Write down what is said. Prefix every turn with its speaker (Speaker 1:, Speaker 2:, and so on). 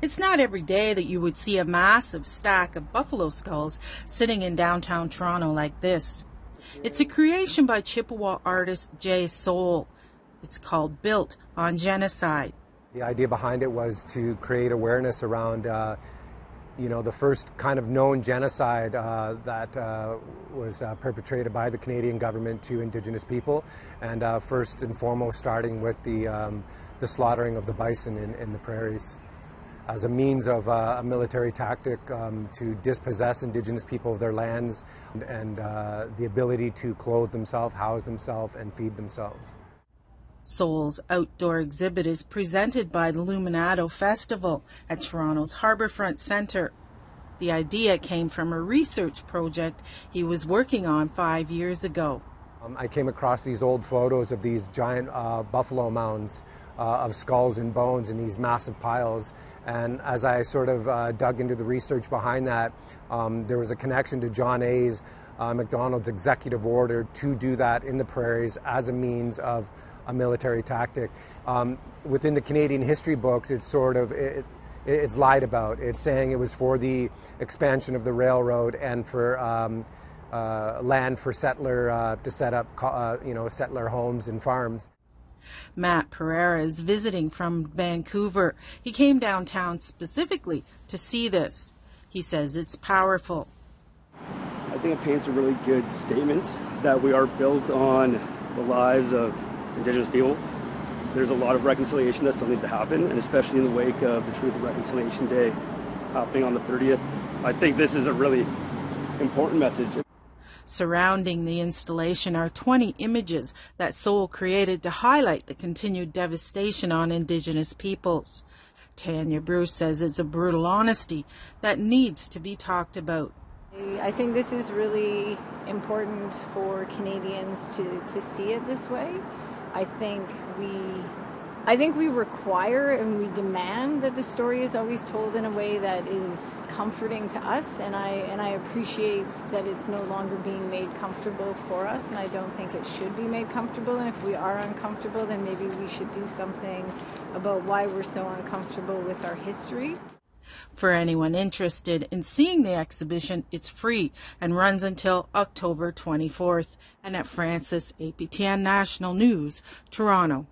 Speaker 1: It's not every day that you would see a massive stack of buffalo skulls sitting in downtown Toronto like this. It's a creation by Chippewa artist Soule. It's called Built on Genocide.
Speaker 2: The idea behind it was to create awareness around the first kind of known genocide that was perpetrated by the Canadian government to Indigenous people, and first and foremost starting with the slaughtering of the bison in the prairies as a means of a military tactic to dispossess Indigenous people of their lands and the ability to clothe themselves, house themselves, and feed themselves.
Speaker 1: Soule's outdoor exhibit is presented by the Luminato Festival at Toronto's Harbourfront Centre. The idea came from a research project he was working on 5 years ago.
Speaker 2: I came across these old photos of these giant buffalo mounds of skulls and bones in these massive piles. And as I sort of dug into the research behind that, there was a connection to John A.'s MacDonald's executive order to do that in the prairies as a means of a military tactic. Within the Canadian history books, it's it's lied about. It's saying it was for the expansion of the railroad and for land for settler to set up settler homes and farms.
Speaker 1: Matt Pereira is visiting from Vancouver. He came downtown specifically to see this. He says it's powerful.
Speaker 3: I think it paints a really good statement that we are built on the lives of Indigenous people. There's a lot of reconciliation that still needs to happen, and especially in the wake of the Truth and Reconciliation Day happening on the 30th. I think this is a really important message.
Speaker 1: Surrounding the installation are 20 images that Soule created to highlight the continued devastation on Indigenous peoples. Tanya Bruce says it's a brutal honesty that needs to be talked about.
Speaker 4: I think this is really important for Canadians to see it this way. I think we require and we demand that the story is always told in a way that is comforting to us, and I appreciate that it's no longer being made comfortable for us, and I don't think it should be made comfortable. And if we are uncomfortable, then maybe we should do something about why we're so uncomfortable with our history.
Speaker 1: For anyone interested in seeing the exhibition, it's free and runs until October 24th. And at Francis, APTN National News, Toronto.